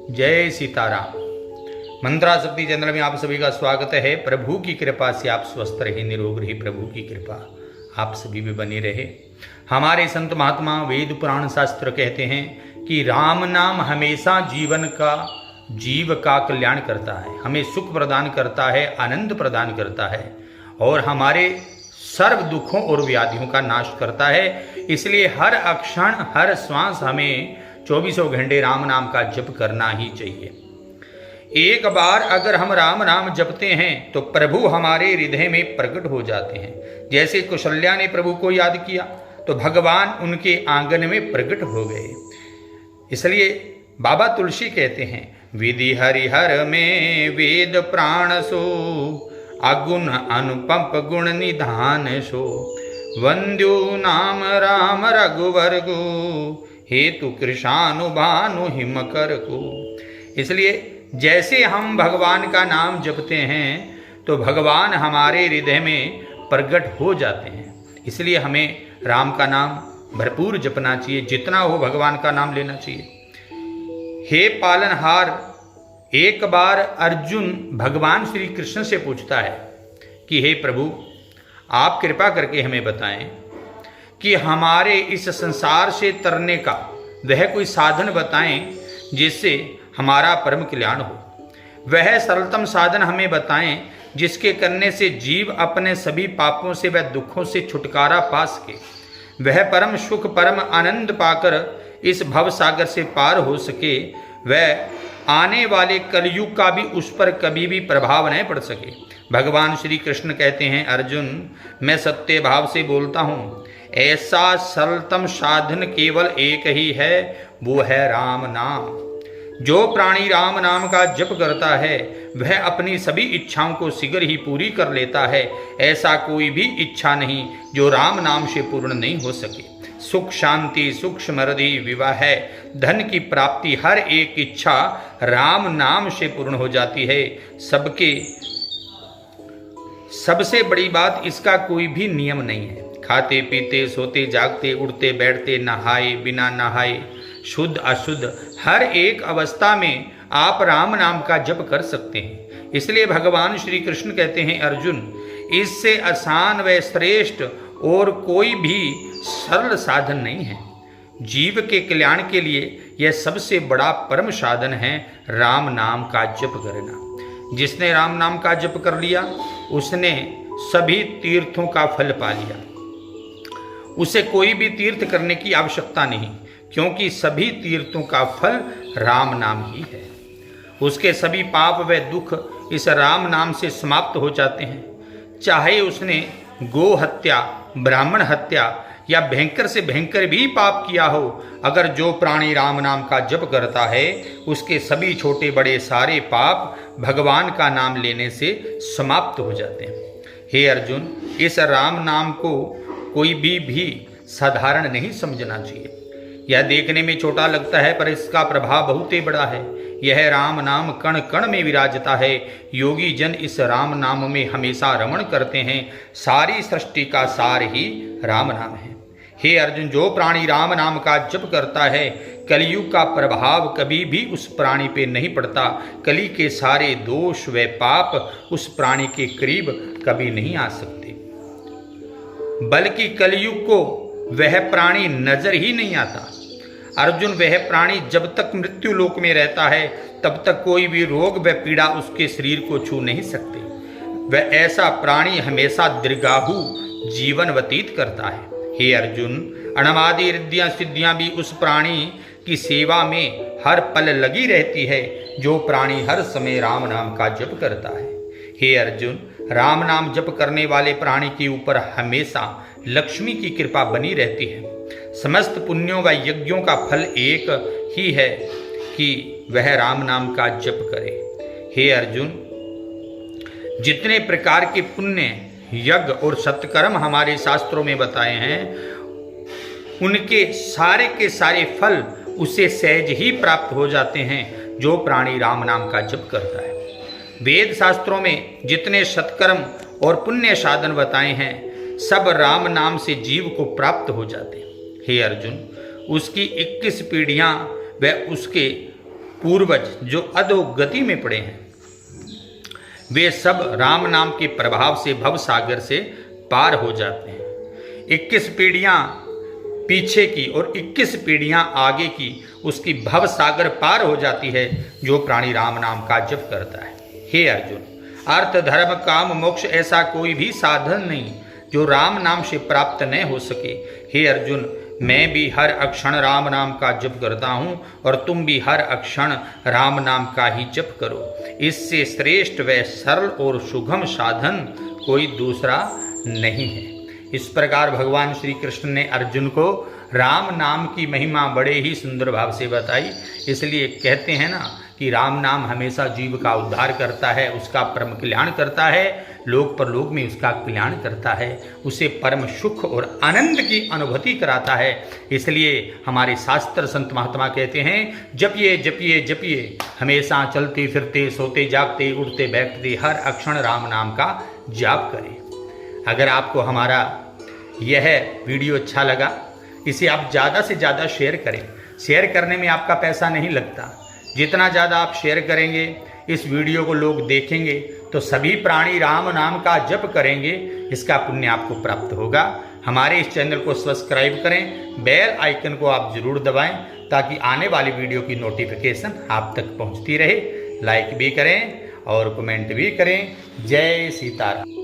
जय सीताराम। मंत्रा शक्ति चैनल में आप सभी का स्वागत है। प्रभु की कृपा से आप स्वस्थ रहे, निरोग रहे। प्रभु की कृपा आप सभी में बनी रहे। हमारे संत महात्मा वेद पुराण शास्त्र कहते हैं कि राम नाम हमेशा जीव का कल्याण करता है, हमें सुख प्रदान करता है, आनंद प्रदान करता है और हमारे सर्व दुखों और व्याधियों का नाश करता है। इसलिए हर अक्षण हर श्वास हमें 24 घंटे राम नाम का जप करना ही चाहिए। एक बार अगर हम राम नाम जपते हैं तो प्रभु हमारे हृदय में प्रकट हो जाते हैं। जैसे कौशल्या ने प्रभु को याद किया तो भगवान उनके आंगन में प्रकट हो गए। इसलिए बाबा तुलसी कहते हैं, विधि हरिहर में वेद प्राण सो, अगुण अनुपम गुण निधान सो, वंद्यो नाम राम रघुवर गो, हेतु कृषानु भानु हिम कर को। इसलिए जैसे हम भगवान का नाम जपते हैं तो भगवान हमारे हृदय में प्रकट हो जाते हैं। इसलिए हमें राम का नाम भरपूर जपना चाहिए, जितना हो भगवान का नाम लेना चाहिए। हे पालनहार, एक बार अर्जुन भगवान श्री कृष्ण से पूछता है कि हे प्रभु, आप कृपा करके हमें बताएं कि हमारे इस संसार से तरने का वह कोई साधन बताएं जिससे हमारा परम कल्याण हो। वह सरलतम साधन हमें बताएं जिसके करने से जीव अपने सभी पापों से व दुखों से छुटकारा पा सके, वह परम सुख परम आनंद पाकर इस भव सागर से पार हो सके, वह आने वाले कलयुग का भी उस पर कभी भी प्रभाव नहीं पड़ सके। भगवान श्री कृष्ण कहते हैं, अर्जुन, मैं सत्य भाव से बोलता हूँ, ऐसा सरलतम साधन केवल एक ही है, वो है राम नाम। जो प्राणी राम नाम का जप करता है वह अपनी सभी इच्छाओं को शीघ्र ही पूरी कर लेता है। ऐसा कोई भी इच्छा नहीं जो राम नाम से पूर्ण नहीं हो सके। सुख शांति सुख समृद्धि विवाह धन की प्राप्ति हर एक इच्छा राम नाम से पूर्ण हो जाती है। सबसे बड़ी बात, इसका कोई भी नियम नहीं है। खाते पीते सोते जागते उठते बैठते नहाए बिना नहाए शुद्ध अशुद्ध हर एक अवस्था में आप राम नाम का जप कर सकते हैं। इसलिए भगवान श्री कृष्ण कहते हैं, अर्जुन, इससे आसान व श्रेष्ठ और कोई भी सरल साधन नहीं है। जीव के कल्याण के लिए यह सबसे बड़ा परम साधन है राम नाम का जप करना। जिसने राम नाम का जप कर लिया उसने सभी तीर्थों का फल पा लिया। उसे कोई भी तीर्थ करने की आवश्यकता नहीं, क्योंकि सभी तीर्थों का फल राम नाम ही है। उसके सभी पाप व दुख इस राम नाम से समाप्त हो जाते हैं। चाहे उसने गो हत्या, ब्राह्मण हत्या या भयंकर से भयंकर भी पाप किया हो, अगर जो प्राणी राम नाम का जप करता है उसके सभी छोटे बड़े सारे पाप भगवान का नाम लेने से समाप्त हो जाते हैं। हे अर्जुन, इस राम नाम को कोई भी साधारण नहीं समझना चाहिए। यह देखने में छोटा लगता है पर इसका प्रभाव बहुत ही बड़ा है। यह राम नाम कण कण में विराजता है। योगी जन इस राम नाम में हमेशा रमण करते हैं। सारी सृष्टि का सार ही राम नाम है। हे अर्जुन, जो प्राणी राम नाम का जप करता है कलयुग का प्रभाव कभी भी उस प्राणी पे नहीं पड़ता। कली के सारे दोष व पाप उस प्राणी के करीब कभी नहीं आ सकते, बल्कि कलयुग को वह प्राणी नजर ही नहीं आता। अर्जुन, वह प्राणी जब तक मृत्यु लोक में रहता है तब तक कोई भी रोग व पीड़ा उसके शरीर को छू नहीं सकते। वह ऐसा प्राणी हमेशा दीर्घायु जीवन व्यतीत करता है। हे अर्जुन, अणमादि रिद्धियां सिद्धियां भी उस प्राणी की सेवा में हर पल लगी रहती है जो प्राणी हर समय राम नाम का जप करता है। हे अर्जुन, राम नाम जप करने वाले प्राणी के ऊपर हमेशा लक्ष्मी की कृपा बनी रहती है। समस्त पुण्यों व यज्ञों का फल एक ही है कि वह राम नाम का जप करे। हे अर्जुन, जितने प्रकार के पुण्य यज्ञ और सत्कर्म हमारे शास्त्रों में बताए हैं उनके सारे के सारे फल उसे सहज ही प्राप्त हो जाते हैं जो प्राणी राम नाम का जप करता है। वेद शास्त्रों में जितने सत्कर्म और पुण्य साधन बताए हैं सब राम नाम से जीव को प्राप्त हो जाते हैं। हे अर्जुन, उसकी 21 पीढ़ियां व उसके पूर्वज जो अधोगति में पड़े हैं वे सब राम नाम के प्रभाव से भव सागर से पार हो जाते हैं। 21 पीढ़ियां पीछे की और 21 पीढ़ियां आगे की उसकी भव सागर पार हो जाती है जो प्राणी राम नाम का जप करता है। हे अर्जुन, अर्थ धर्म काम मोक्ष ऐसा कोई भी साधन नहीं जो राम नाम से प्राप्त न हो सके। हे अर्जुन, मैं भी हर अक्षण राम नाम का जप करता हूँ और तुम भी हर अक्षण राम नाम का ही जप करो। इससे श्रेष्ठ व सरल और सुगम साधन कोई दूसरा नहीं है। इस प्रकार भगवान श्री कृष्ण ने अर्जुन को राम नाम की महिमा बड़े ही सुंदर भाव से बताई। इसलिए कहते हैं ना कि राम नाम हमेशा जीव का उद्धार करता है, उसका परम कल्याण करता है, लोक परलोक में उसका कल्याण करता है, उसे परम सुख और आनंद की अनुभूति कराता है। इसलिए हमारे शास्त्र संत महात्मा कहते हैं जपिए जपिए जपिए, हमेशा चलते फिरते सोते जागते उठते बैठते हर अक्षण राम नाम का जाप करें। अगर आपको हमारा यह वीडियो अच्छा लगा, इसे आप ज़्यादा से ज़्यादा शेयर करें। शेयर करने में आपका पैसा नहीं लगता। जितना ज़्यादा आप शेयर करेंगे, इस वीडियो को लोग देखेंगे तो सभी प्राणी राम नाम का जप करेंगे, इसका पुण्य आपको प्राप्त होगा। हमारे इस चैनल को सब्सक्राइब करें, बेल आइकन को आप जरूर दबाएं ताकि आने वाली वीडियो की नोटिफिकेशन आप तक पहुंचती रहे। लाइक भी करें और कमेंट भी करें। जय सीताराम।